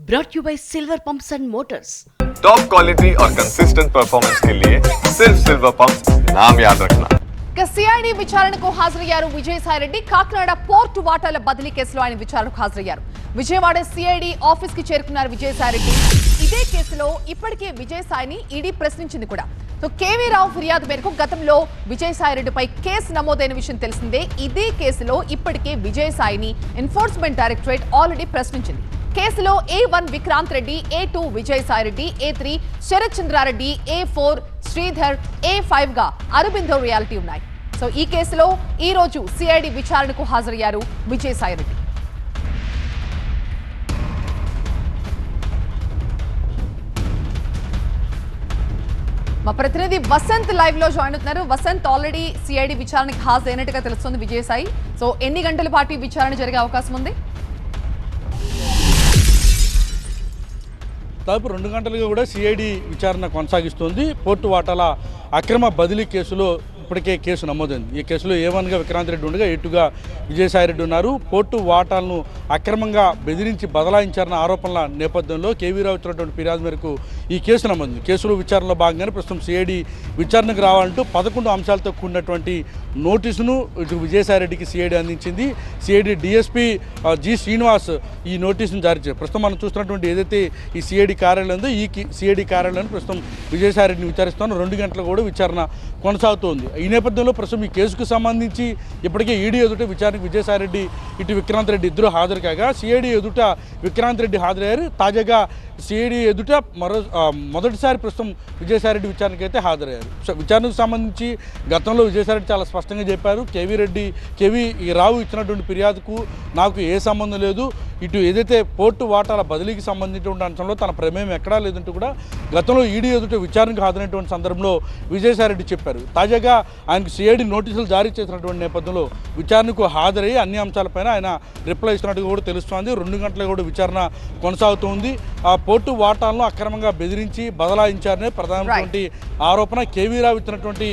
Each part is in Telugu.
brought you by Silver Pumps and Motors. Top quality और कंसिस्टेंट परफॉर्मेंस के लिए सिर्फ सिल्वर पंप्स नाम याद रखना. సిఐడి విచారణకు హాజరయ్యారు విజయసాయిరెడ్డి. కాకినాడ పోర్టు వాటాల బదిలీ కేసులో ఆయన విచారణకు హాజరయ్యారు. విజయవాడ సిఐడి ఆఫీస్ కి చేరుకున్నారు విజయసాయిరెడ్డి. ఇదే కేసులో ఇప్పటికే విజయసాయిని ఈడీ ప్రశ్నించింది కూడా. సో కేవీ రావు ఫిర్యాదు మేరకు గతంలో విజయసాయిరెడ్డిపై కేసు నమోదైన విషయం తెలిసిందే. ఇదే కేసులో ఇప్పటికే విజయసాయిని ఎన్ఫోర్స్మెంట్ డైరెక్టరేట్ ఆల్రెడీ ప్రశ్నించింది. కేసులో A1 Vikrant Reddy, A2 Vijayasai Reddy, A3 Sarath Chandra Reddy, A4 Sridhar, A5 గా అరబిందో రియాలిటీ ఉన్నాయి. సో ఈ కేసులో ఈ రోజు సిఐడి విచారణకు హాజరయ్యారు విజయసాయిరెడ్డి. మా ప్రతినిధి వసంత్ లైవ్ లో జాయిన్ అవుతున్నారు. వసంత్, ఆల్రెడీ సిఐడి విచారణకు హాజరైనట్టుగా తెలుస్తుంది విజయసాయి. సో ఎన్ని గంటల పాటు విచారణ జరిగే అవకాశం ఉంది? దాదాపు 2 గంటలుగా కూడా సిఐడి విచారణ కొనసాగిస్తుంది. పోర్టు వాటాల అక్రమ బదిలీ కేసులో ఇప్పటికే కేసు నమోదైంది. ఈ కేసులో A1గా విక్రాంత్ రెడ్డి ఉండగా A2గా విజయసాయిరెడ్డి ఉన్నారు. పోర్టు వాటాలను అక్రమంగా బెదిరించి బదలాయించారన్న ఆరోపణల నేపథ్యంలో కేవీ రావు ఇచ్చినటువంటి ఫిర్యాదు మేరకు ఈ కేసు నమోదైంది. కేసులో విచారణలో భాగంగానే ప్రస్తుతం సిఐడి విచారణకు రావాలంటూ 11 అంశాలతో కూడినటువంటి నోటీసును ఇటు విజయసాయిరెడ్డికి సిఐడి అందించింది. సిఐడి డిఎస్పీ జి శ్రీనివాస్ ఈ నోటీసును జారీ చేశారు. ప్రస్తుతం మనం చూస్తున్నటువంటి ఏదైతే ఈ సిఐడి కార్యాలయం ఉందో ఈ సిఐడి కార్యాలయాన్ని ప్రస్తుతం విజయసాయిరెడ్డిని విచారిస్తున్నాను. 2 గంటలు కూడా విచారణ కొనసాగుతోంది. ఈ నేపథ్యంలో ప్రస్తుతం ఈ కేసుకు సంబంధించి ఇప్పటికే ఈడీ ఎదుట విచారణకు విజయసాయిరెడ్డి ఇటు విక్రాంత్ రెడ్డి ఇద్దరు హాజరు కాగా సిఐడి ఎదుట విక్రాంత్ రెడ్డి హాజరయ్యారు. తాజాగా సిఐడి ఎదుట మొదటిసారి ప్రస్తుతం విజయసాయిరెడ్డి విచారణకు అయితే హాజరయ్యారు. సో విచారణకు సంబంధించి గతంలో విజయసాయిరెడ్డి చాలా స్పష్టంగా చెప్పారు. కేవీ రావు ఇచ్చినటువంటి ఫిర్యాదుకు నాకు ఏ సంబంధం లేదు, ఇటు ఏదైతే పోర్టు వాటాల బదిలీకి సంబంధించినటువంటి అంశంలో తన ప్రమేయం ఎక్కడా లేదంటూ కూడా గతంలో ఈడీ ఎదుట విచారణకు హాజరైనటువంటి సందర్భంలో విజయసాయిరెడ్డి చెప్పారు. తాజాగా ఆయనకు సిఐడి నోటీసులు జారీ చేసినటువంటి నేపథ్యంలో విచారణకు హాజరయ్యి అన్ని అంశాలపైన ఆయన రిప్లై ఇస్తున్నట్టుగా కూడా తెలుస్తోంది. 2 గంటలు కూడా విచారణ కొనసాగుతోంది. ఆ పోర్టు వాటాలను అక్రమంగా బెదిరించి బదలాయించారనే ప్రధానమైనటువంటి ఆరోపణ. కేవీ రావు ఇచ్చినటువంటి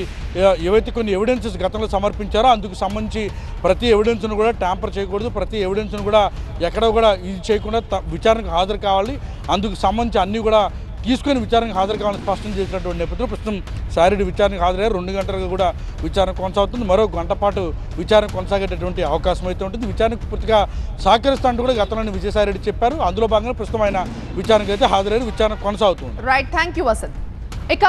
ఏవైతే కొన్ని ఎవిడెన్సెస్ గతంలో సమర్పించారో అందుకు సంబంధించి ప్రతి ఎవిడెన్స్ను కూడా ట్యాంపర్ చేయకూడదు, ప్రతి ఎవిడెన్స్ను కూడా ఎక్కడ కూడా ఇది చేయకుండా విచారణకు హాజరు కావాలి, అందుకు సంబంధించి అన్నీ కూడా తీసుకొని విచారణకు హాజరు కావాలని స్పష్టం చేసినటువంటి నేపథ్యంలో ప్రస్తుతం సాయిరెడ్డి విచారణకు హాజరయ్యారు. 2 గంటలుగా కూడా విచారణ కొనసాగుతుంది. మరో గంట పాటు విచారణ కొనసాగేటటువంటి అవకాశం అయితే ఉంటుంది. విచారణకు పూర్తిగా సహకరిస్తానంటూ కూడా గతంలో విజయసాయిరెడ్డి చెప్పారు. అందులో భాగంగా ప్రస్తుతం ఆయన విచారణకు అయితే హాజరయ్యారు. విచారణ కొనసాగుతుంది. Right, thank you Vasant. ఇక